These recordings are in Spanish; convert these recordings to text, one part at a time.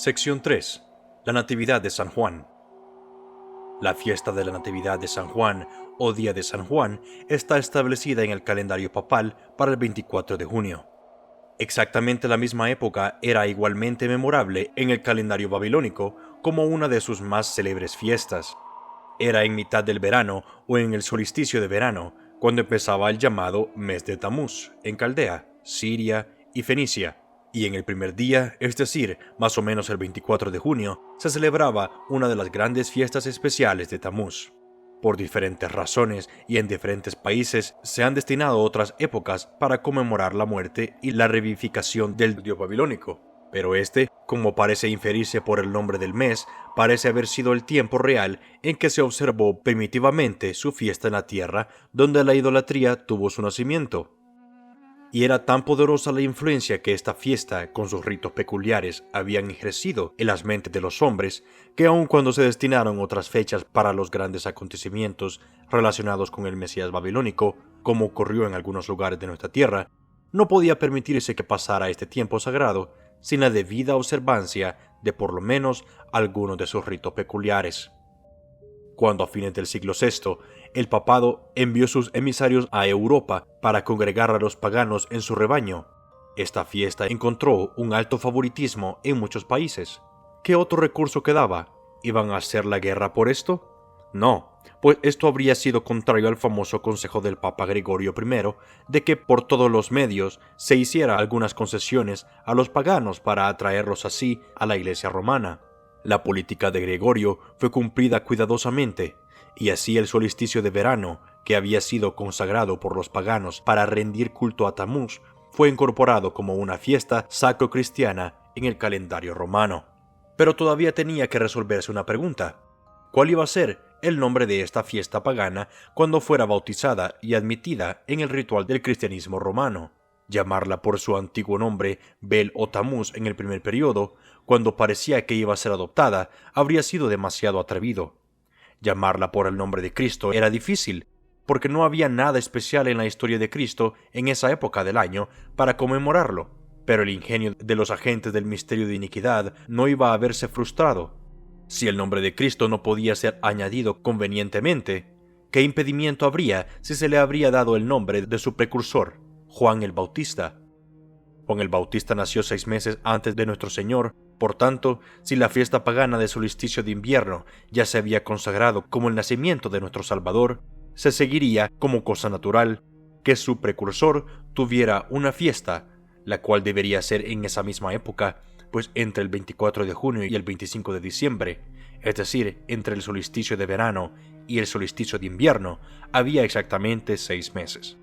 Sección 3. La Natividad de San Juan. La fiesta de la Natividad de San Juan, o Día de San Juan, está establecida en el calendario papal para el 24 de junio. Exactamente la misma época era igualmente memorable en el calendario babilónico como una de sus más célebres fiestas. Era en mitad del verano o en el solsticio de verano, cuando empezaba el llamado mes de Tamuz, en Caldea, Siria y Fenicia. Y en el primer día, es decir, más o menos el 24 de junio, se celebraba una de las grandes fiestas especiales de Tamuz. Por diferentes razones y en diferentes países se han destinado otras épocas para conmemorar la muerte y la revivificación del dios babilónico, pero este, como parece inferirse por el nombre del mes, parece haber sido el tiempo real en que se observó primitivamente su fiesta en la tierra donde la idolatría tuvo su nacimiento. Y era tan poderosa la influencia que esta fiesta, con sus ritos peculiares, habían ejercido en las mentes de los hombres, que aun cuando se destinaron otras fechas para los grandes acontecimientos relacionados con el Mesías babilónico, como ocurrió en algunos lugares de nuestra tierra, no podía permitirse que pasara este tiempo sagrado sin la debida observancia de por lo menos algunos de sus ritos peculiares. Cuando a fines del siglo VI, el papado envió sus emisarios a Europa para congregar a los paganos en su rebaño, esta fiesta encontró un alto favoritismo en muchos países. ¿Qué otro recurso quedaba? ¿Iban a hacer la guerra por esto? No, pues esto habría sido contrario al famoso consejo del Papa Gregorio I de que por todos los medios se hiciera algunas concesiones a los paganos para atraerlos así a la Iglesia romana. La política de Gregorio fue cumplida cuidadosamente, y así el solsticio de verano, que había sido consagrado por los paganos para rendir culto a Tamuz, fue incorporado como una fiesta sacro-cristiana en el calendario romano. Pero todavía tenía que resolverse una pregunta. ¿Cuál iba a ser el nombre de esta fiesta pagana cuando fuera bautizada y admitida en el ritual del cristianismo romano? Llamarla por su antiguo nombre Bel o Tamuz en el primer periodo, cuando parecía que iba a ser adoptada, habría sido demasiado atrevido. Llamarla por el nombre de Cristo era difícil, porque no había nada especial en la historia de Cristo en esa época del año para conmemorarlo, pero el ingenio de los agentes del misterio de iniquidad no iba a verse frustrado. Si el nombre de Cristo no podía ser añadido convenientemente, ¿qué impedimento habría si se le habría dado el nombre de su precursor, Juan el Bautista? Juan el Bautista nació 6 meses antes de nuestro Señor, por tanto, si la fiesta pagana de solsticio de invierno ya se había consagrado como el nacimiento de nuestro Salvador, se seguiría como cosa natural que su precursor tuviera una fiesta, la cual debería ser en esa misma época, pues entre el 24 de junio y el 25 de diciembre, es decir, entre el solsticio de verano y el solsticio de invierno, había exactamente 6 meses.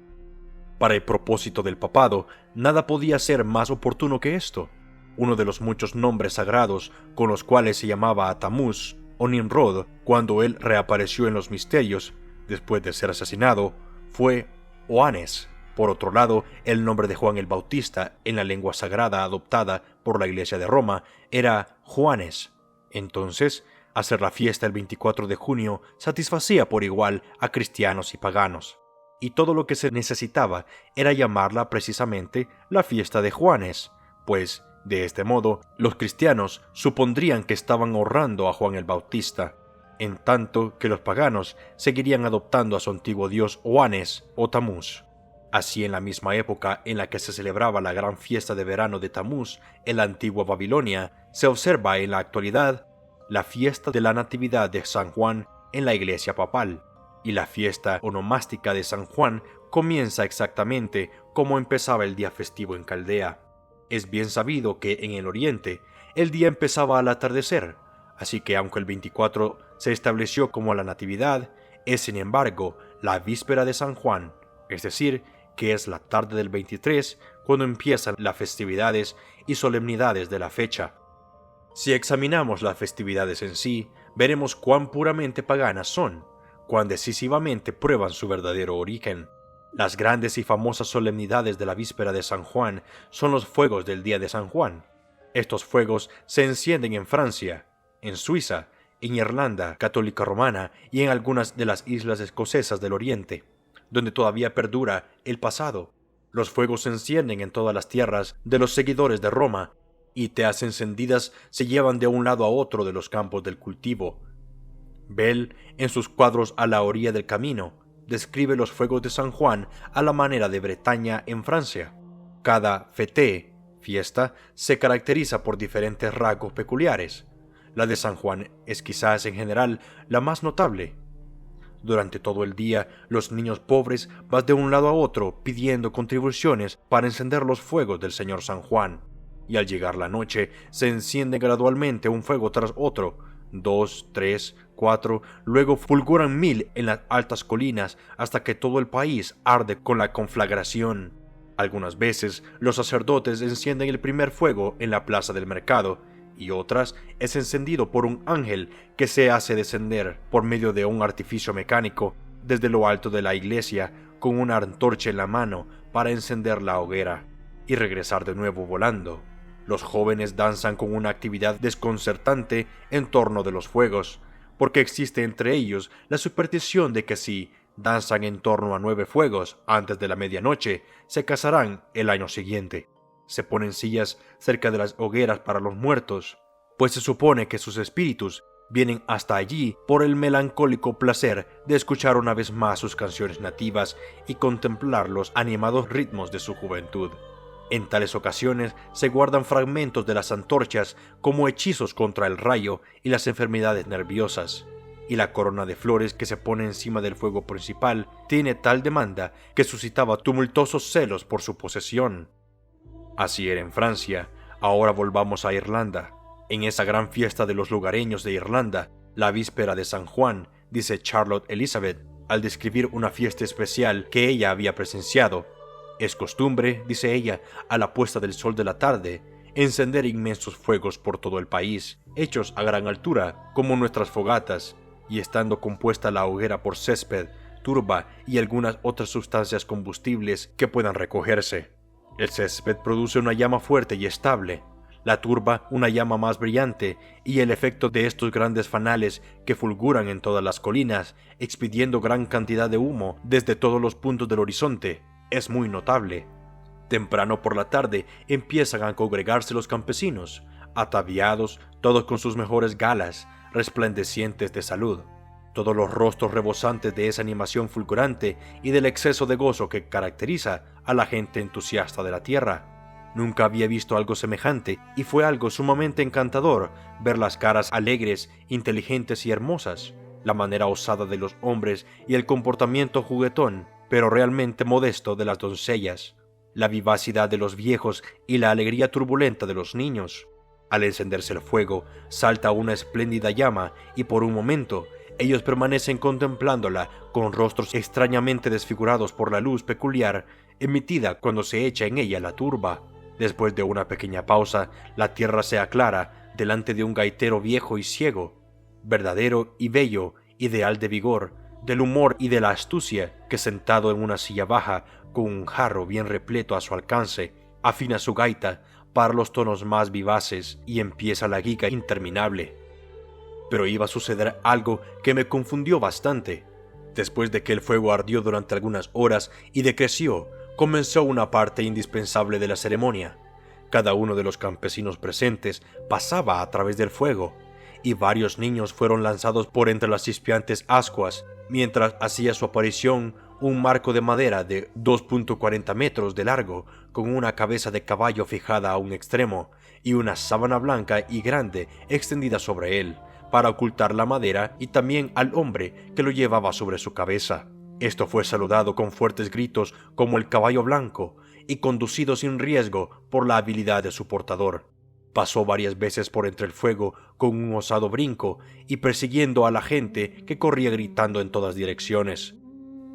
Para el propósito del papado, nada podía ser más oportuno que esto. Uno de los muchos nombres sagrados con los cuales se llamaba a Tamuz o Nimrod cuando él reapareció en los misterios después de ser asesinado fue Oanes. Por otro lado, el nombre de Juan el Bautista en la lengua sagrada adoptada por la Iglesia de Roma era Juanes. Entonces, hacer la fiesta el 24 de junio satisfacía por igual a cristianos y paganos. Y todo lo que se necesitaba era llamarla precisamente la fiesta de Juanes, pues, de este modo, los cristianos supondrían que estaban honrando a Juan el Bautista, en tanto que los paganos seguirían adoptando a su antiguo dios Oanes o Tamuz. Así, en la misma época en la que se celebraba la gran fiesta de verano de Tamuz en la antigua Babilonia, se observa en la actualidad la fiesta de la Natividad de San Juan en la iglesia papal, y la fiesta onomástica de San Juan comienza exactamente como empezaba el día festivo en Caldea. Es bien sabido que en el oriente el día empezaba al atardecer, así que aunque el 24 se estableció como la Natividad, es sin embargo la víspera de San Juan, es decir, que es la tarde del 23 cuando empiezan las festividades y solemnidades de la fecha. Si examinamos las festividades en sí, veremos cuán puramente paganas son, cuán decisivamente prueban su verdadero origen. Las grandes y famosas solemnidades de la víspera de San Juan son los fuegos del día de San Juan. Estos fuegos se encienden en Francia, en Suiza, en Irlanda católica romana y en algunas de las islas escocesas del oriente, donde todavía perdura el pasado. Los fuegos se encienden en todas las tierras de los seguidores de Roma, y teas encendidas se llevan de un lado a otro de los campos del cultivo. Bell, en sus cuadros A la orilla del camino, describe los fuegos de San Juan a la manera de Bretaña en Francia. Cada fête, fiesta, se caracteriza por diferentes rasgos peculiares. La de San Juan es quizás en general la más notable. Durante todo el día, los niños pobres van de un lado a otro pidiendo contribuciones para encender los fuegos del Señor San Juan, y al llegar la noche se enciende gradualmente un fuego tras otro, 2, 3, 4, luego fulguran 1000 en las altas colinas hasta que todo el país arde con la conflagración. Algunas veces los sacerdotes encienden el primer fuego en la plaza del mercado, y otras es encendido por un ángel que se hace descender por medio de un artificio mecánico desde lo alto de la iglesia con una antorcha en la mano para encender la hoguera y regresar de nuevo volando. Los jóvenes danzan con una actividad desconcertante en torno de los fuegos, porque existe entre ellos la superstición de que si danzan en torno a 9 fuegos antes de la medianoche, se casarán el año siguiente. Se ponen sillas cerca de las hogueras para los muertos, pues se supone que sus espíritus vienen hasta allí por el melancólico placer de escuchar una vez más sus canciones nativas y contemplar los animados ritmos de su juventud. En tales ocasiones se guardan fragmentos de las antorchas como hechizos contra el rayo y las enfermedades nerviosas, y la corona de flores que se pone encima del fuego principal tiene tal demanda que suscitaba tumultuosos celos por su posesión. Así era en Francia. Ahora volvamos a Irlanda. En esa gran fiesta de los lugareños de Irlanda, la víspera de San Juan, dice Charlotte Elizabeth, al describir una fiesta especial que ella había presenciado. Es costumbre, dice ella, a la puesta del sol de la tarde, encender inmensos fuegos por todo el país, hechos a gran altura, como nuestras fogatas, y estando compuesta la hoguera por césped, turba y algunas otras sustancias combustibles que puedan recogerse. El césped produce una llama fuerte y estable, la turba una llama más brillante, y el efecto de estos grandes fanales que fulguran en todas las colinas, expidiendo gran cantidad de humo desde todos los puntos del horizonte, es muy notable. Temprano por la tarde empiezan a congregarse los campesinos, ataviados, todos con sus mejores galas, resplandecientes de salud. Todos los rostros rebosantes de esa animación fulgurante y del exceso de gozo que caracteriza a la gente entusiasta de la tierra. Nunca había visto algo semejante y fue algo sumamente encantador ver las caras alegres, inteligentes y hermosas, la manera osada de los hombres y el comportamiento juguetón, pero realmente modesto de las doncellas, la vivacidad de los viejos y la alegría turbulenta de los niños. Al encenderse el fuego, salta una espléndida llama y por un momento ellos permanecen contemplándola con rostros extrañamente desfigurados por la luz peculiar emitida cuando se echa en ella la turba. Después de una pequeña pausa, la tierra se aclara delante de un gaitero viejo y ciego, verdadero y bello, ideal de vigor, del humor y de la astucia, que sentado en una silla baja, con un jarro bien repleto a su alcance, afina su gaita para los tonos más vivaces y empieza la giga interminable. Pero iba a suceder algo que me confundió bastante. Después de que el fuego ardió durante algunas horas y decreció, comenzó una parte indispensable de la ceremonia. Cada uno de los campesinos presentes pasaba a través del fuego, y varios niños fueron lanzados por entre las chispeantes ascuas, mientras hacía su aparición un marco de madera de 2.40 metros de largo, con una cabeza de caballo fijada a un extremo, y una sábana blanca y grande extendida sobre él, para ocultar la madera y también al hombre que lo llevaba sobre su cabeza. Esto fue saludado con fuertes gritos como el caballo blanco y conducido sin riesgo por la habilidad de su portador. Pasó varias veces por entre el fuego con un osado brinco y persiguiendo a la gente que corría gritando en todas direcciones.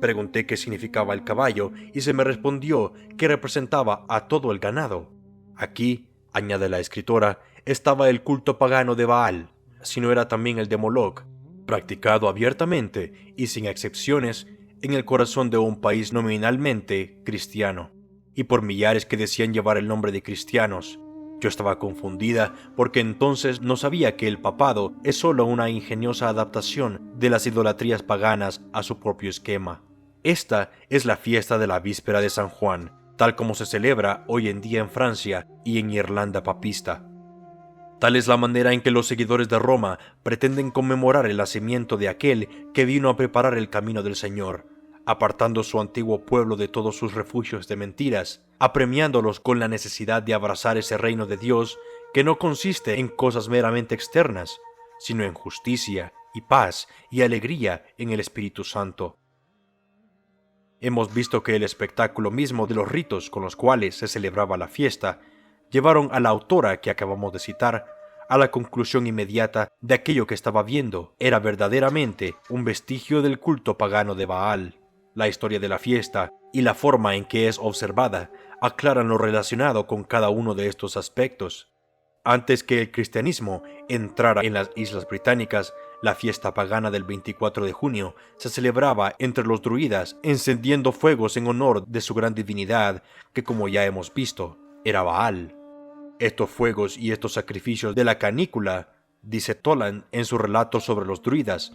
Pregunté qué significaba el caballo y se me respondió que representaba a todo el ganado. Aquí, añade la escritora, estaba el culto pagano de Baal, sino era también el de Moloch, practicado abiertamente y sin excepciones en el corazón de un país nominalmente cristiano, y por millares que decían llevar el nombre de cristianos. Yo estaba confundida porque entonces no sabía que el papado es solo una ingeniosa adaptación de las idolatrías paganas a su propio esquema. Esta es la fiesta de la víspera de San Juan, tal como se celebra hoy en día en Francia y en Irlanda papista. Tal es la manera en que los seguidores de Roma pretenden conmemorar el nacimiento de aquel que vino a preparar el camino del Señor, apartando su antiguo pueblo de todos sus refugios de mentiras, apremiándolos con la necesidad de abrazar ese reino de Dios que no consiste en cosas meramente externas, sino en justicia y paz y alegría en el Espíritu Santo. Hemos visto que el espectáculo mismo de los ritos con los cuales se celebraba la fiesta llevaron a la autora que acabamos de citar a la conclusión inmediata de aquello que estaba viendo era verdaderamente un vestigio del culto pagano de Baal. La historia de la fiesta y la forma en que es observada aclaran lo relacionado con cada uno de estos aspectos. Antes que el cristianismo entrara en las Islas Británicas, la fiesta pagana del 24 de junio se celebraba entre los druidas encendiendo fuegos en honor de su gran divinidad que, como ya hemos visto, era Baal. Estos fuegos y estos sacrificios de la canícula, dice Toland en su relato sobre los druidas,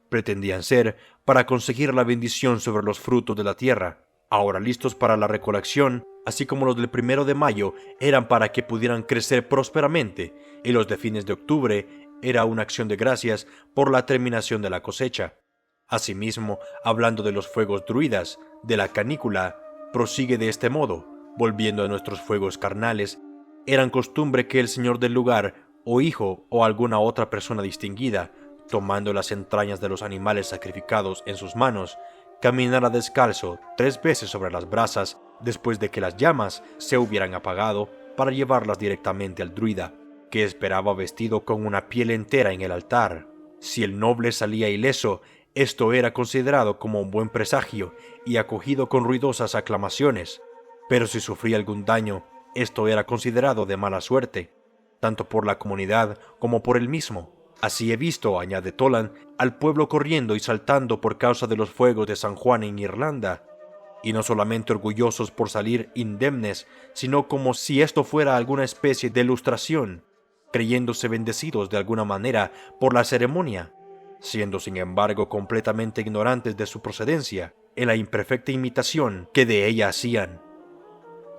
pretendían ser para conseguir la bendición sobre los frutos de la tierra, ahora listos para la recolección, así como los del 1 de mayo eran para que pudieran crecer prósperamente, y los de fines de octubre era una acción de gracias por la terminación de la cosecha. Asimismo, hablando de los fuegos druidas, de la canícula, prosigue de este modo, volviendo a nuestros fuegos carnales, eran costumbre que el señor del lugar, o hijo o alguna otra persona distinguida, tomando las entrañas de los animales sacrificados en sus manos, caminara descalzo 3 veces sobre las brasas después de que las llamas se hubieran apagado para llevarlas directamente al druida, que esperaba vestido con una piel entera en el altar. Si el noble salía ileso, esto era considerado como un buen presagio y acogido con ruidosas aclamaciones, pero si sufría algún daño, esto era considerado de mala suerte, tanto por la comunidad como por él mismo. Así he visto, añade Toland, al pueblo corriendo y saltando por causa de los fuegos de San Juan en Irlanda, y no solamente orgullosos por salir indemnes, sino como si esto fuera alguna especie de ilustración, creyéndose bendecidos de alguna manera por la ceremonia, siendo sin embargo completamente ignorantes de su procedencia, en la imperfecta imitación que de ella hacían.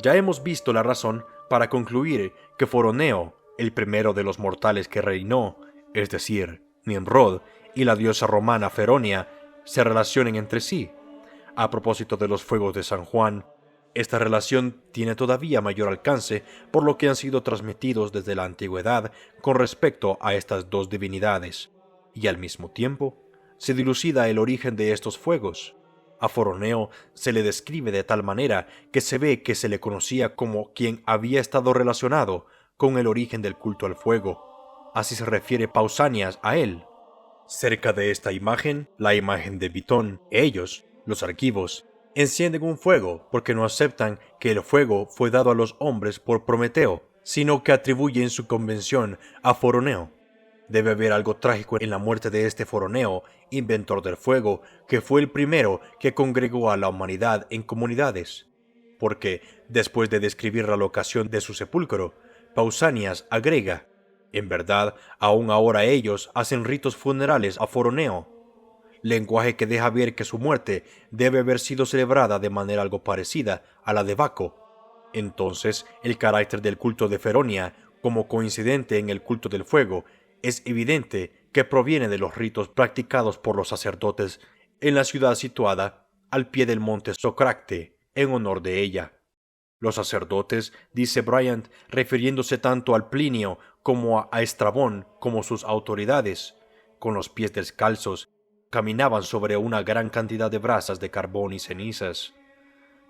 Ya hemos visto la razón para concluir que Foroneo, el primero de los mortales que reinó, es decir, Nimrod y la diosa romana Feronia, se relacionen entre sí. A propósito de los fuegos de San Juan, esta relación tiene todavía mayor alcance por lo que han sido transmitidos desde la antigüedad con respecto a estas dos divinidades, y al mismo tiempo se dilucida el origen de estos fuegos. A Foroneo se le describe de tal manera que se ve que se le conocía como quien había estado relacionado con el origen del culto al fuego. Así se refiere Pausanias a él. Cerca de esta imagen, la imagen de Bitón, ellos, los argivos, encienden un fuego porque no aceptan que el fuego fue dado a los hombres por Prometeo, sino que atribuyen su convención a Foroneo. Debe haber algo trágico en la muerte de este Foroneo, inventor del fuego, que fue el primero que congregó a la humanidad en comunidades. Porque, después de describir la locación de su sepulcro, Pausanias agrega, en verdad, aún ahora ellos hacen ritos funerales a Foroneo, lenguaje que deja ver que su muerte debe haber sido celebrada de manera algo parecida a la de Baco. Entonces, el carácter del culto de Feronia, como coincidente en el culto del fuego, es evidente que proviene de los ritos practicados por los sacerdotes en la ciudad situada al pie del monte Socrate, en honor de ella. Los sacerdotes, dice Bryant, refiriéndose tanto al Plinio como a Estrabón como sus autoridades, con los pies descalzos, caminaban sobre una gran cantidad de brasas de carbón y cenizas.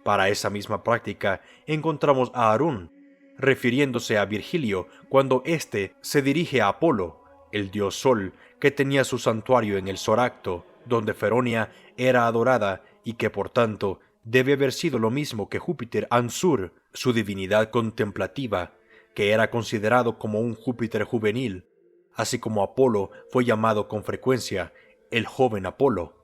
Para esa misma práctica encontramos a Aarón, refiriéndose a Virgilio cuando éste se dirige a Apolo, el dios Sol, que tenía su santuario en el Soracto, donde Feronia era adorada y que por tanto debe haber sido lo mismo que Júpiter Ansur, su divinidad contemplativa, que era considerado como un Júpiter juvenil, así como Apolo fue llamado con frecuencia el joven Apolo,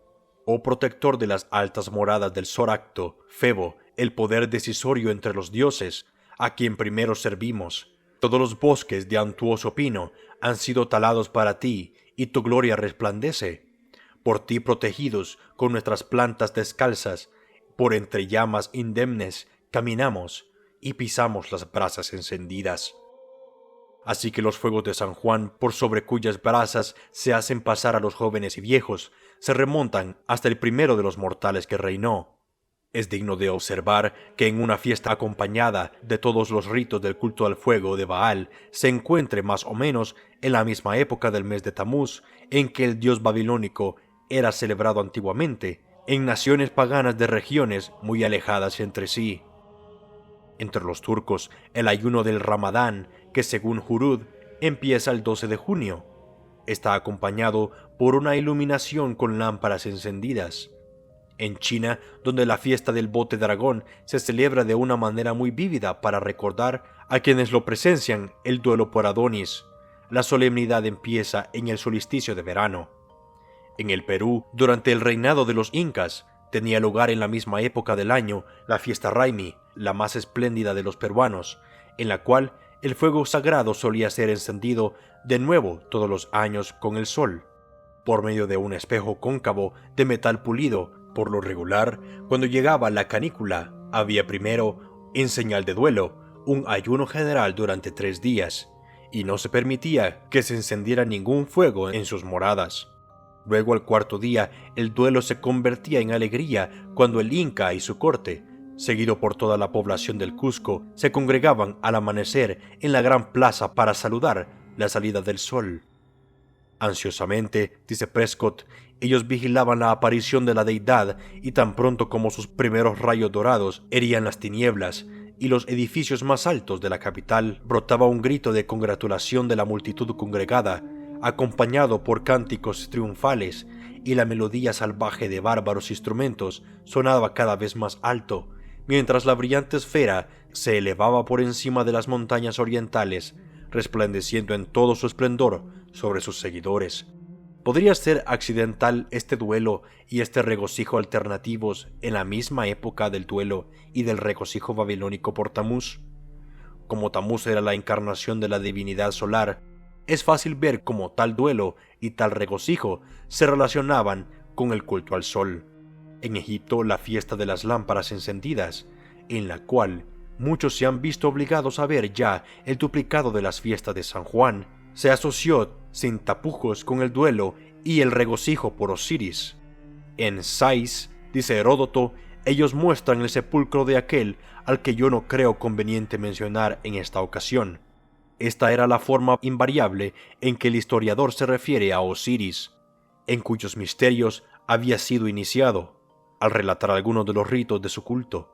o protector de las altas moradas del Soracto, Febo, el poder decisorio entre los dioses, a quien primero servimos. Todos los bosques de antuoso pino han sido talados para ti, y tu gloria resplandece. Por ti protegidos con nuestras plantas descalzas, por entre llamas indemnes caminamos y pisamos las brasas encendidas. Así que los fuegos de San Juan, por sobre cuyas brasas se hacen pasar a los jóvenes y viejos, se remontan hasta el primero de los mortales que reinó. Es digno de observar que en una fiesta acompañada de todos los ritos del culto al fuego de Baal se encuentre más o menos en la misma época del mes de Tamuz en que el dios babilónico era celebrado antiguamente en naciones paganas de regiones muy alejadas entre sí. Entre los turcos, el ayuno del Ramadán, que según Jurud empieza el 12 de junio, está acompañado por una iluminación con lámparas encendidas. En China, donde la fiesta del bote dragón se celebra de una manera muy vívida para recordar a quienes lo presencian el duelo por Adonis, la solemnidad empieza en el solsticio de verano. En el Perú, durante el reinado de los incas, tenía lugar en la misma época del año la fiesta Raimi, la más espléndida de los peruanos, en la cual el fuego sagrado solía ser encendido de nuevo todos los años con el sol, por medio de un espejo cóncavo de metal pulido. Por lo regular, cuando llegaba la canícula, había primero, en señal de duelo, un ayuno general durante 3 días, y no se permitía que se encendiera ningún fuego en sus moradas. Luego, al 4.º día, el duelo se convertía en alegría cuando el Inca y su corte, seguido por toda la población del Cusco, se congregaban al amanecer en la gran plaza para saludar la salida del sol. Ansiosamente, dice Prescott, ellos vigilaban la aparición de la deidad y tan pronto como sus primeros rayos dorados herían las tinieblas y los edificios más altos de la capital, brotaba un grito de congratulación de la multitud congregada, acompañado por cánticos triunfales, y la melodía salvaje de bárbaros instrumentos sonaba cada vez más alto, mientras la brillante esfera se elevaba por encima de las montañas orientales, resplandeciendo en todo su esplendor sobre sus seguidores. ¿Podría ser accidental este duelo y este regocijo alternativos en la misma época del duelo y del regocijo babilónico por Tamuz? Como Tamuz era la encarnación de la divinidad solar, es fácil ver cómo tal duelo y tal regocijo se relacionaban con el culto al sol. En Egipto, la fiesta de las lámparas encendidas, en la cual muchos se han visto obligados a ver ya el duplicado de las fiestas de San Juan, se asoció sin tapujos con el duelo y el regocijo por Osiris. En Sais, dice Heródoto, ellos muestran el sepulcro de aquel al que yo no creo conveniente mencionar en esta ocasión. Esta era la forma invariable en que el historiador se refiere a Osiris, en cuyos misterios había sido iniciado, al relatar algunos de los ritos de su culto.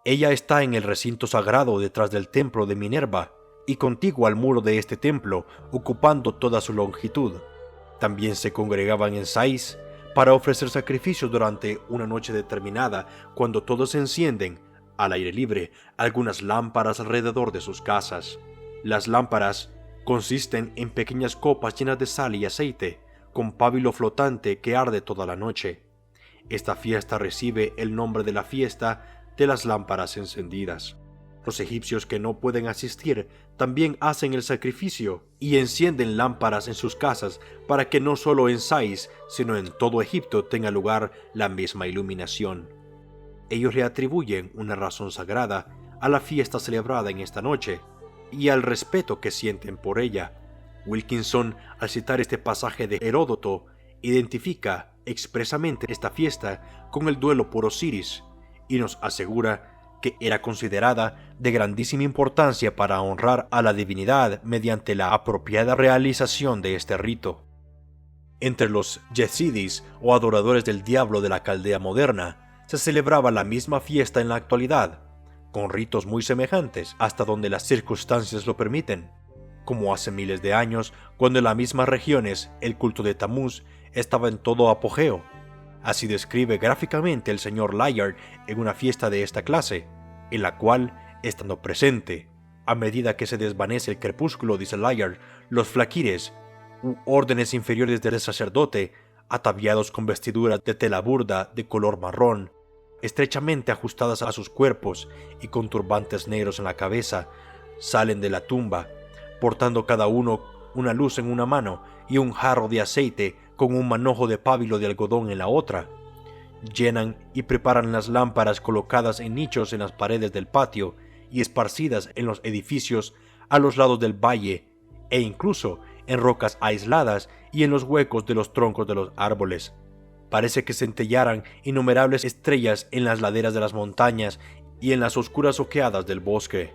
Ella está en el recinto sagrado detrás del templo de Minerva y contigua al muro de este templo, ocupando toda su longitud. También se congregaban en Sais para ofrecer sacrificios durante una noche determinada, cuando todos encienden, al aire libre, algunas lámparas alrededor de sus casas. Las lámparas consisten en pequeñas copas llenas de sal y aceite, con pábilo flotante que arde toda la noche. Esta fiesta recibe el nombre de la fiesta de las lámparas encendidas. Los egipcios que no pueden asistir también hacen el sacrificio y encienden lámparas en sus casas para que no solo en Sais, sino en todo Egipto tenga lugar la misma iluminación. Ellos le atribuyen una razón sagrada a la fiesta celebrada en esta noche y al respeto que sienten por ella. Wilkinson, al citar este pasaje de Heródoto, identifica expresamente esta fiesta con el duelo por Osiris y nos asegura que era considerada de grandísima importancia para honrar a la divinidad mediante la apropiada realización de este rito. Entre los Yezidis o adoradores del diablo de la Caldea moderna, se celebraba la misma fiesta en la actualidad, con ritos muy semejantes hasta donde las circunstancias lo permiten, como hace miles de años cuando en las mismas regiones el culto de Tamuz estaba en todo apogeo. Así describe gráficamente el señor Layard en una fiesta de esta clase, en la cual, estando presente, a medida que se desvanece el crepúsculo, dice Layard, los flaquires, u órdenes inferiores del sacerdote, ataviados con vestiduras de tela burda de color marrón, estrechamente ajustadas a sus cuerpos y con turbantes negros en la cabeza, salen de la tumba, portando cada uno una luz en una mano y un jarro de aceite con un manojo de pábilo de algodón en la otra. Llenan y preparan las lámparas colocadas en nichos en las paredes del patio y esparcidas en los edificios a los lados del valle e incluso en rocas aisladas y en los huecos de los troncos de los árboles. Parece que centellaran innumerables estrellas en las laderas de las montañas y en las oscuras oqueadas del bosque.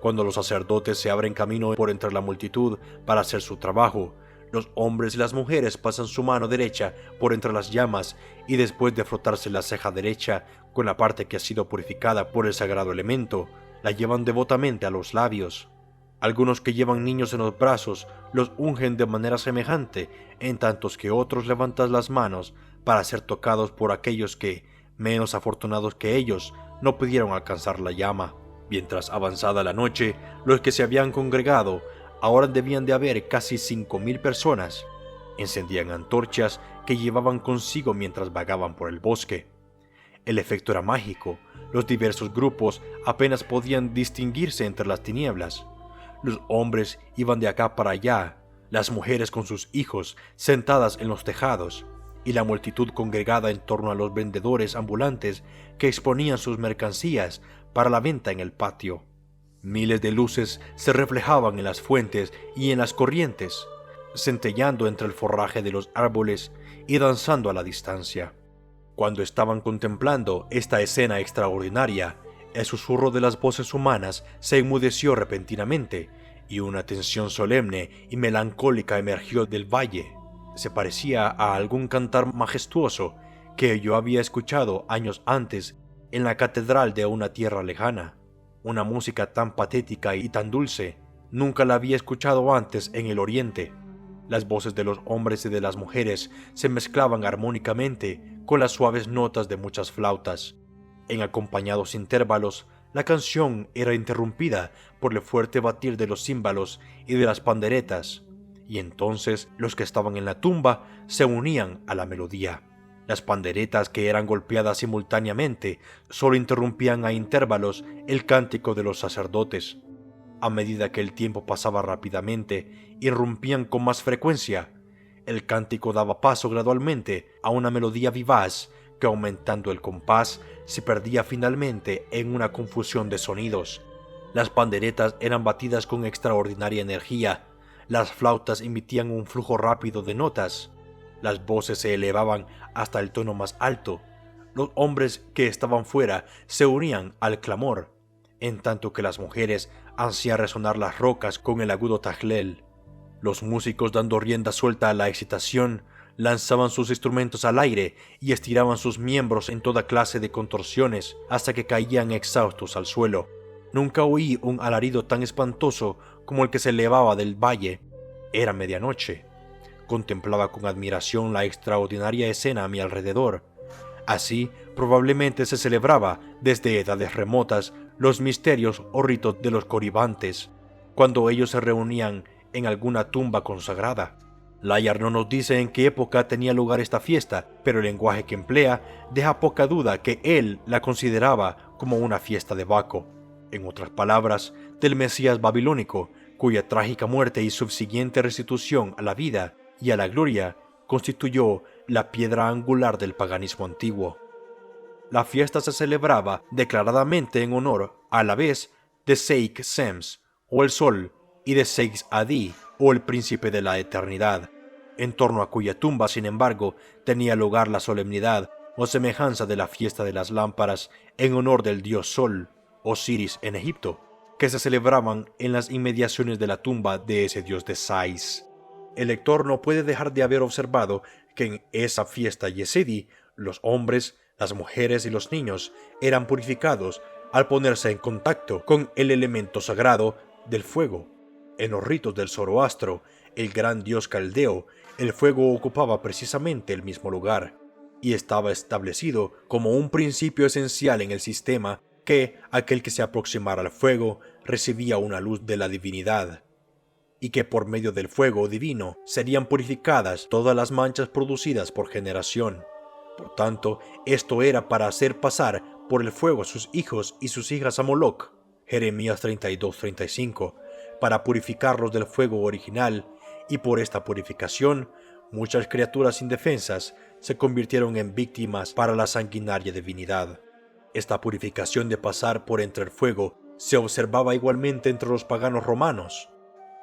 Cuando los sacerdotes se abren camino por entre la multitud para hacer su trabajo, los hombres y las mujeres pasan su mano derecha por entre las llamas y después de frotarse la ceja derecha con la parte que ha sido purificada por el sagrado elemento, la llevan devotamente a los labios. Algunos que llevan niños en los brazos los ungen de manera semejante, en tantos que otros levantan las manos para ser tocados por aquellos que, menos afortunados que ellos, no pudieron alcanzar la llama. Mientras avanzada la noche, los que se habían congregado, ahora debían de haber casi 5.000 personas, encendían antorchas que llevaban consigo mientras vagaban por el bosque. El efecto era mágico, los diversos grupos apenas podían distinguirse entre las tinieblas. Los hombres iban de acá para allá, las mujeres con sus hijos sentadas en los tejados, y la multitud congregada en torno a los vendedores ambulantes que exponían sus mercancías para la venta en el patio. Miles de luces se reflejaban en las fuentes y en las corrientes, centellando entre el forraje de los árboles y danzando a la distancia. Cuando estaban contemplando esta escena extraordinaria, el susurro de las voces humanas se enmudeció repentinamente y una tensión solemne y melancólica emergió del valle. Se parecía a algún cantar majestuoso que yo había escuchado años antes en la catedral de una tierra lejana. Una música tan patética y tan dulce, nunca la había escuchado antes en el oriente. Las voces de los hombres y de las mujeres se mezclaban armónicamente con las suaves notas de muchas flautas. En acompañados intervalos, la canción era interrumpida por el fuerte batir de los címbalos y de las panderetas, y entonces los que estaban en la tumba se unían a la melodía. Las panderetas, que eran golpeadas simultáneamente, solo interrumpían a intervalos el cántico de los sacerdotes. A medida que el tiempo pasaba rápidamente, irrumpían con más frecuencia. El cántico daba paso gradualmente a una melodía vivaz que, aumentando el compás, se perdía finalmente en una confusión de sonidos. Las panderetas eran batidas con extraordinaria energía. Las flautas emitían un flujo rápido de notas. Las voces se elevaban hasta el tono más alto. Los hombres que estaban fuera se unían al clamor, en tanto que las mujeres hacían resonar las rocas con el agudo tajlel. Los músicos, dando rienda suelta a la excitación, lanzaban sus instrumentos al aire y estiraban sus miembros en toda clase de contorsiones hasta que caían exhaustos al suelo. Nunca oí un alarido tan espantoso como el que se elevaba del valle. Era medianoche. Contemplaba con admiración la extraordinaria escena a mi alrededor. Así probablemente se celebraba desde edades remotas los misterios o ritos de los coribantes, cuando ellos se reunían en alguna tumba consagrada. Layard no nos dice en qué época tenía lugar esta fiesta, pero el lenguaje que emplea deja poca duda que él la consideraba como una fiesta de Baco, en otras palabras, del Mesías babilónico, cuya trágica muerte y subsiguiente restitución a la vida y a la gloria constituyó la piedra angular del paganismo antiguo. La fiesta se celebraba declaradamente en honor a la vez de Seik Sems, o el Sol, y de Seix Adi, o el Príncipe de la Eternidad, en torno a cuya tumba, sin embargo, tenía lugar la solemnidad o semejanza de la fiesta de las lámparas en honor del dios Sol, Osiris en Egipto, que se celebraban en las inmediaciones de la tumba de ese dios de Sais. El lector no puede dejar de haber observado que en esa fiesta yesedi, los hombres, las mujeres y los niños eran purificados al ponerse en contacto con el elemento sagrado del fuego. En los ritos del Zoroastro, el gran dios caldeo, el fuego ocupaba precisamente el mismo lugar, y estaba establecido como un principio esencial en el sistema que aquel que se aproximara al fuego recibía una luz de la divinidad, y que por medio del fuego divino serían purificadas todas las manchas producidas por generación. Por tanto, esto era para hacer pasar por el fuego a sus hijos y sus hijas a Moloch, Jeremías 32:35, para purificarlos del fuego original, y por esta purificación muchas criaturas indefensas se convirtieron en víctimas para la sanguinaria divinidad. Esta purificación de pasar por entre el fuego se observaba igualmente entre los paganos romanos,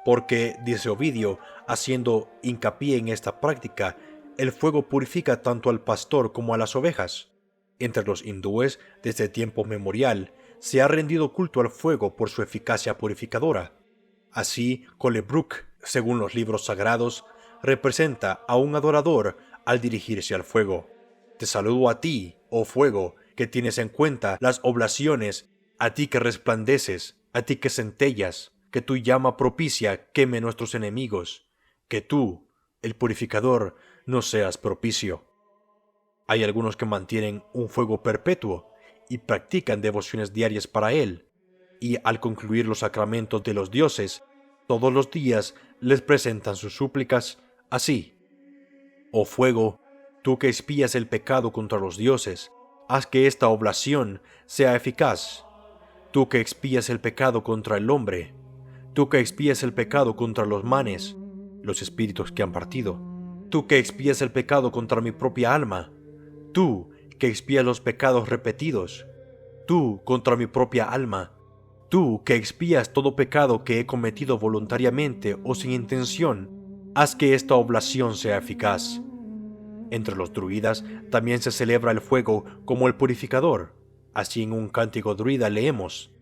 porque, dice Ovidio, haciendo hincapié en esta práctica, el fuego purifica tanto al pastor como a las ovejas. Entre los hindúes, desde tiempo memorial, se ha rendido culto al fuego por su eficacia purificadora. Así, Colebrooke, según los libros sagrados, representa a un adorador al dirigirse al fuego. Te saludo a ti, oh fuego, que tienes en cuenta las oblaciones, a ti que resplandeces, a ti que centellas, que tu llama propicia queme nuestros enemigos, que tú, el purificador, nos seas propicio. Hay algunos que mantienen un fuego perpetuo y practican devociones diarias para él, y al concluir los sacramentos de los dioses, todos los días les presentan sus súplicas así: oh fuego, tú que expías el pecado contra los dioses, haz que esta oblación sea eficaz. Tú que expías el pecado contra el hombre, tú que expías el pecado contra los manes, los espíritus que han partido, tú que expías el pecado contra mi propia alma, tú que expías los pecados repetidos, tú contra mi propia alma, tú que expías todo pecado que he cometido voluntariamente o sin intención, haz que esta oblación sea eficaz. Entre los druidas también se celebra el fuego como el purificador. Así en un cántico druida leemos: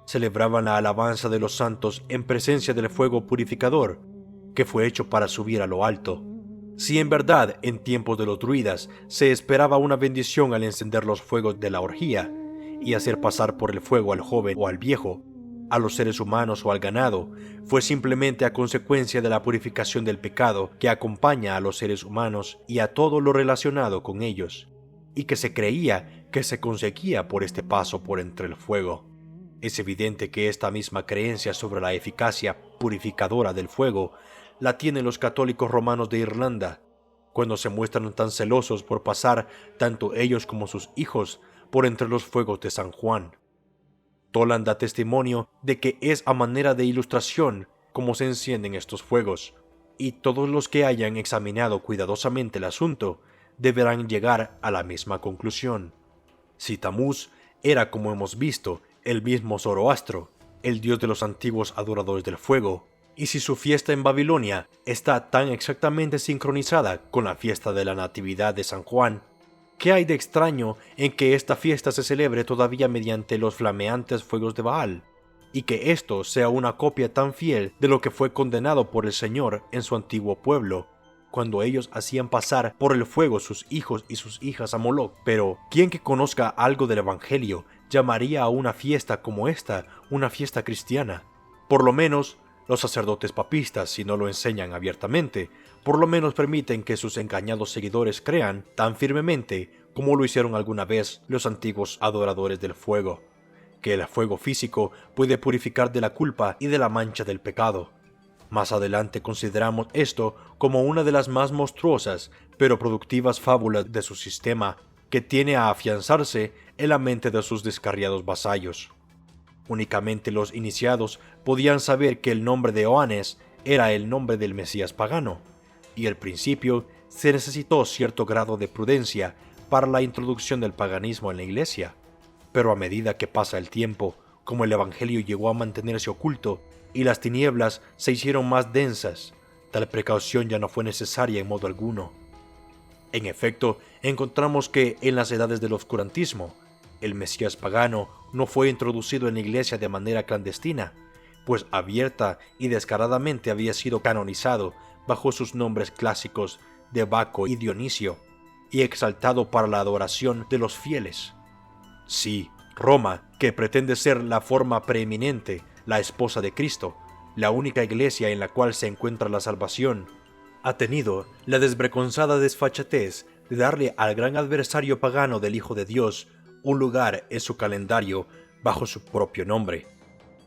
celebraban la alabanza de los santos en presencia del fuego purificador, que fue hecho para subir a lo alto. Si en verdad en tiempos de los druidas se esperaba una bendición al encender los fuegos de la orgía y hacer pasar por el fuego al joven o al viejo, a los seres humanos o al ganado, fue simplemente a consecuencia de la purificación del pecado que acompaña a los seres humanos y a todo lo relacionado con ellos, y que se creía que se conseguía por este paso por entre el fuego. Es evidente que esta misma creencia sobre la eficacia purificadora del fuego la tienen los católicos romanos de Irlanda, cuando se muestran tan celosos por pasar tanto ellos como sus hijos por entre los fuegos de San Juan. Toland da testimonio de que es a manera de ilustración como se encienden estos fuegos, y todos los que hayan examinado cuidadosamente el asunto deberán llegar a la misma conclusión. Si Tamuz era, como hemos visto, el mismo Zoroastro, el dios de los antiguos adoradores del fuego, y si su fiesta en Babilonia está tan exactamente sincronizada con la fiesta de la Natividad de San Juan, ¿qué hay de extraño en que esta fiesta se celebre todavía mediante los flameantes fuegos de Baal, y que esto sea una copia tan fiel de lo que fue condenado por el Señor en su antiguo pueblo, cuando ellos hacían pasar por el fuego sus hijos y sus hijas a Moloch? Pero, ¿quién que conozca algo del Evangelio llamaría a una fiesta como esta una fiesta cristiana? Por lo menos, los sacerdotes papistas, si no lo enseñan abiertamente, por lo menos permiten que sus engañados seguidores crean tan firmemente como lo hicieron alguna vez los antiguos adoradores del fuego, que el fuego físico puede purificar de la culpa y de la mancha del pecado. Más adelante consideramos esto como una de las más monstruosas pero productivas fábulas de su sistema, que tiene a afianzarse en la mente de sus descarriados vasallos. Únicamente los iniciados podían saber que el nombre de Oannes era el nombre del Mesías pagano, y al principio se necesitó cierto grado de prudencia para la introducción del paganismo en la Iglesia, pero a medida que pasa el tiempo, como el Evangelio llegó a mantenerse oculto y las tinieblas se hicieron más densas, tal precaución ya no fue necesaria en modo alguno. En efecto, encontramos que en las edades del oscurantismo, el Mesías pagano no fue introducido en la Iglesia de manera clandestina, pues abierta y descaradamente había sido canonizado bajo sus nombres clásicos de Baco y Dionisio, y exaltado para la adoración de los fieles. Sí, Roma, que pretende ser la forma preeminente, la esposa de Cristo, la única iglesia en la cual se encuentra la salvación, ha tenido la desvergonzada desfachatez de darle al gran adversario pagano del Hijo de Dios un lugar en su calendario bajo su propio nombre.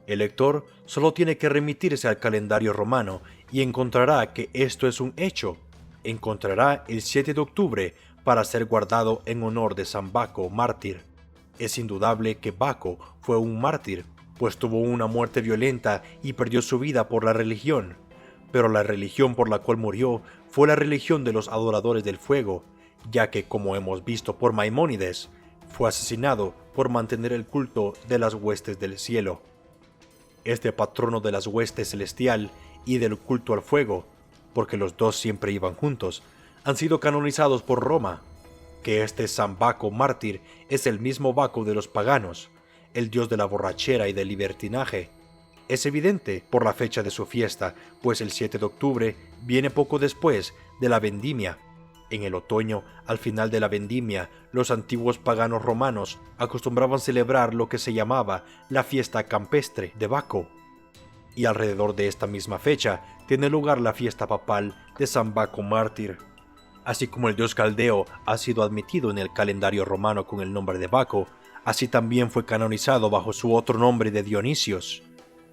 El lector solo tiene que remitirse al calendario romano y encontrará que esto es un hecho. Encontrará el 7 de octubre para ser guardado en honor de San Baco, mártir. Es indudable que Baco fue un mártir, pues tuvo una muerte violenta y perdió su vida por la religión. Pero la religión por la cual murió fue la religión de los adoradores del fuego, ya que, como hemos visto por Maimónides, fue asesinado por mantener el culto de las huestes del cielo. Este patrono de las huestes celestial y del culto al fuego, porque los dos siempre iban juntos, han sido canonizados por Roma. Que este San Baco mártir es el mismo Baco de los paganos, el dios de la borrachera y del libertinaje, es evidente por la fecha de su fiesta, pues el 7 de octubre viene poco después de la vendimia. En el otoño, al final de la vendimia, los antiguos paganos romanos acostumbraban celebrar lo que se llamaba la fiesta campestre de Baco. Y alrededor de esta misma fecha tiene lugar la fiesta papal de San Baco mártir. Así como el dios caldeo ha sido admitido en el calendario romano con el nombre de Baco, así también fue canonizado bajo su otro nombre de Dionisios.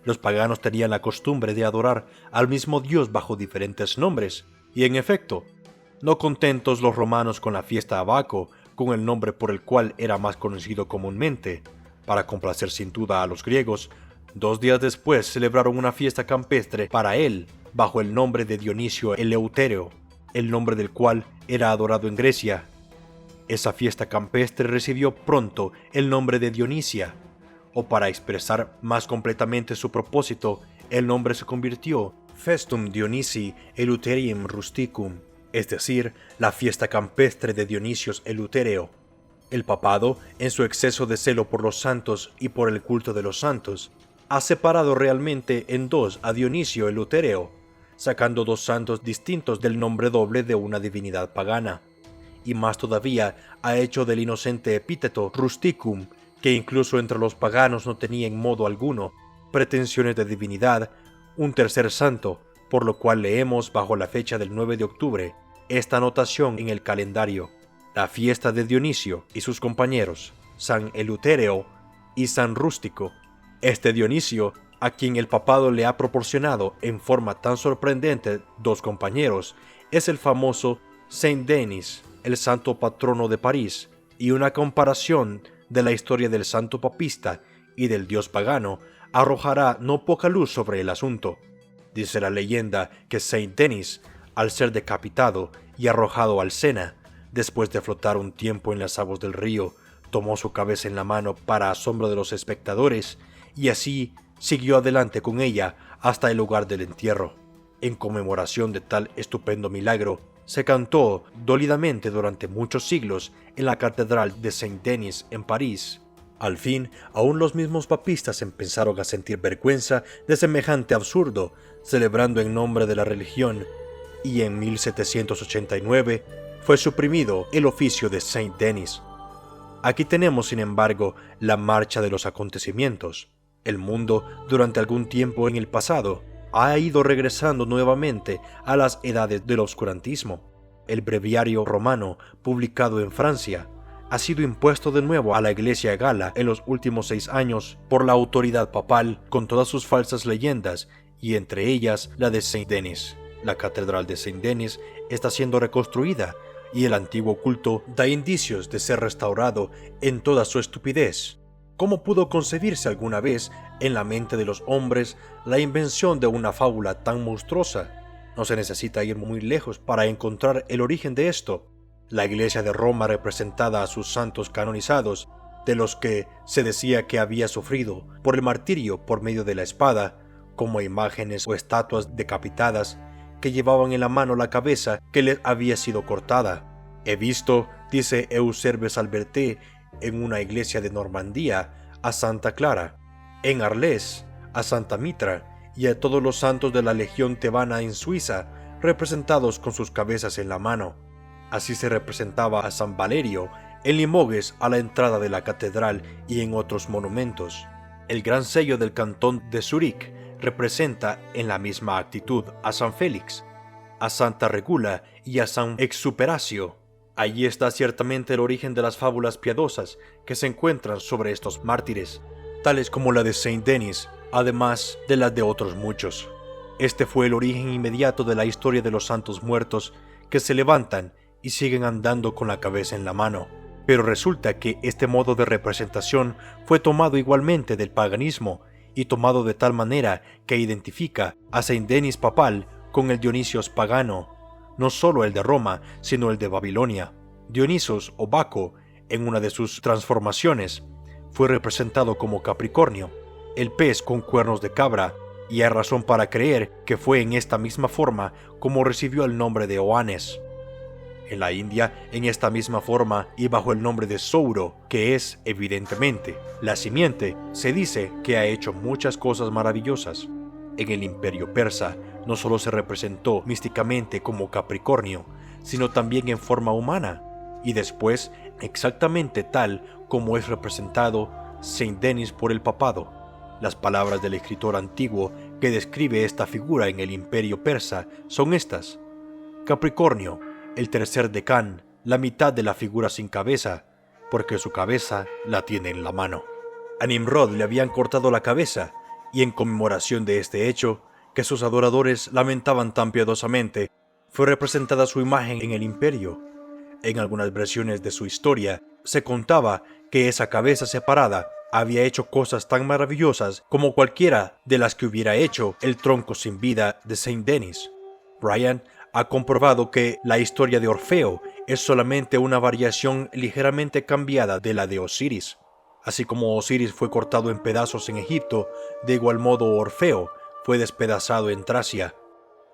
Los paganos tenían la costumbre de adorar al mismo dios bajo diferentes nombres, y en efecto, no contentos los romanos con la fiesta a Baco, con el nombre por el cual era más conocido comúnmente, para complacer sin duda a los griegos, 2 días después celebraron una fiesta campestre para él, bajo el nombre de Dionisio Eleutereo, el nombre del cual era adorado en Grecia. Esa fiesta campestre recibió pronto el nombre de Dionisia, o para expresar más completamente su propósito, el nombre se convirtió Festum Dionisi Eleuterium Rusticum, es decir, la fiesta campestre de Dionisios Eleutereo. El papado, en su exceso de celo por los santos y por el culto de los santos, ha separado realmente en dos a Dionisio Eleutereo, sacando 2 santos distintos del nombre doble de una divinidad pagana, y más todavía ha hecho del inocente epíteto Rusticum, que incluso entre los paganos no tenía en modo alguno pretensiones de divinidad, un tercer santo, por lo cual leemos bajo la fecha del 9 de octubre esta anotación en el calendario: la fiesta de Dionisio y sus compañeros, San Eleutereo y San Rústico. Este Dionisio, a quien el papado le ha proporcionado en forma tan sorprendente 2 compañeros, es el famoso Saint Denis, el santo patrono de París, y una comparación de la historia del santo papista y del dios pagano arrojará no poca luz sobre el asunto. Dice la leyenda que Saint Denis, al ser decapitado y arrojado al Sena, después de flotar un tiempo en las aguas del río, tomó su cabeza en la mano para asombro de los espectadores y así siguió adelante con ella hasta el lugar del entierro. En conmemoración de tal estupendo milagro, se cantó dólidamente durante muchos siglos en la catedral de Saint-Denis en París. Al fin, aún los mismos papistas empezaron a sentir vergüenza de semejante absurdo, celebrando en nombre de la religión, y en 1789 fue suprimido el oficio de Saint-Denis. Aquí tenemos, sin embargo, la marcha de los acontecimientos. El mundo, durante algún tiempo en el pasado, ha ido regresando nuevamente a las edades del oscurantismo. El breviario romano, publicado en Francia, ha sido impuesto de nuevo a la Iglesia gala en los últimos 6 años por la autoridad papal, con todas sus falsas leyendas, y entre ellas la de Saint-Denis. La catedral de Saint-Denis está siendo reconstruida, y el antiguo culto da indicios de ser restaurado en toda su estupidez. ¿Cómo pudo concebirse alguna vez en la mente de los hombres la invención de una fábula tan monstruosa? No se necesita ir muy lejos para encontrar el origen de esto. La Iglesia de Roma representada a sus santos canonizados, de los que se decía que había sufrido por el martirio por medio de la espada, como imágenes o estatuas decapitadas que llevaban en la mano la cabeza que les había sido cortada. He visto, dice Euserbes Alberté, en una iglesia de Normandía, a Santa Clara, en Arles, a Santa Mitra y a todos los santos de la Legión tebana en Suiza, representados con sus cabezas en la mano. Así se representaba a San Valerio en Limoges a la entrada de la catedral y en otros monumentos. El gran sello del cantón de Zúrich representa en la misma actitud a San Félix, a Santa Regula y a San Exuperacio. Allí está ciertamente el origen de las fábulas piadosas que se encuentran sobre estos mártires, tales como la de Saint-Denis, además de las de otros muchos. Este fue el origen inmediato de la historia de los santos muertos que se levantan y siguen andando con la cabeza en la mano. Pero resulta que este modo de representación fue tomado igualmente del paganismo y tomado de tal manera que identifica a Saint-Denis papal con el Dionisios pagano, no solo el de Roma, sino el de Babilonia. Dionisos o Baco, en una de sus transformaciones, fue representado como Capricornio, el pez con cuernos de cabra, y hay razón para creer que fue en esta misma forma como recibió el nombre de Oannes. En la India, en esta misma forma y bajo el nombre de Souro, que es, evidentemente, la simiente, se dice que ha hecho muchas cosas maravillosas. En el Imperio Persa, no solo se representó místicamente como Capricornio, sino también en forma humana, y después exactamente tal como es representado Saint Denis por el papado. Las palabras del escritor antiguo que describe esta figura en el Imperio Persa son estas: Capricornio, el tercer decán, la mitad de la figura sin cabeza, porque su cabeza la tiene en la mano. A Nimrod le habían cortado la cabeza, y en conmemoración de este hecho, que sus adoradores lamentaban tan piadosamente, fue representada su imagen en el imperio. En algunas versiones de su historia, se contaba que esa cabeza separada había hecho cosas tan maravillosas como cualquiera de las que hubiera hecho el tronco sin vida de Saint Denis. Brian ha comprobado que la historia de Orfeo es solamente una variación ligeramente cambiada de la de Osiris. Así como Osiris fue cortado en pedazos en Egipto, de igual modo Orfeo fue despedazado en Tracia.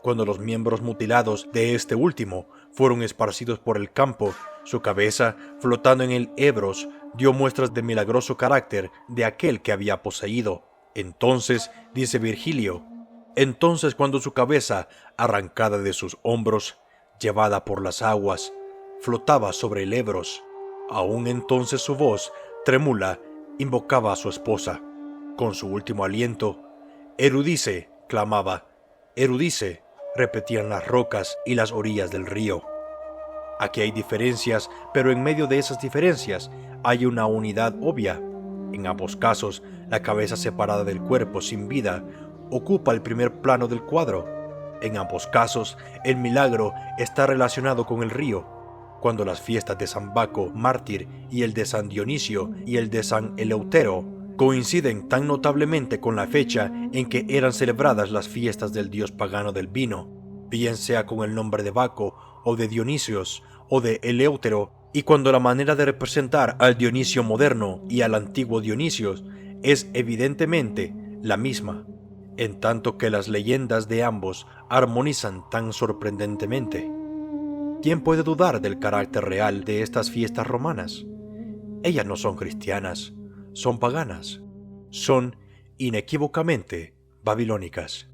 Cuando los miembros mutilados de este último fueron esparcidos por el campo, su cabeza, flotando en el Ebros, dio muestras de milagroso carácter de aquel que había poseído. Entonces, dice Virgilio, entonces cuando su cabeza, arrancada de sus hombros, llevada por las aguas, flotaba sobre el Ebros, aún entonces su voz, trémula, invocaba a su esposa. Con su último aliento, Eurídice, clamaba, Eurídice, repetían las rocas y las orillas del río. Aquí hay diferencias, pero en medio de esas diferencias hay una unidad obvia. En ambos casos, la cabeza separada del cuerpo sin vida ocupa el primer plano del cuadro. En ambos casos, el milagro está relacionado con el río. Cuando las fiestas de San Baco, mártir, y el de San Dionisio y el de San Eleutero coinciden tan notablemente con la fecha en que eran celebradas las fiestas del dios pagano del vino, bien sea con el nombre de Baco o de Dionisios o de Eleutero, y cuando la manera de representar al Dionisio moderno y al antiguo Dionisios es evidentemente la misma, en tanto que las leyendas de ambos armonizan tan sorprendentemente. ¿Quién puede dudar del carácter real de estas fiestas romanas? Ellas no son cristianas, son paganas, son inequívocamente babilónicas.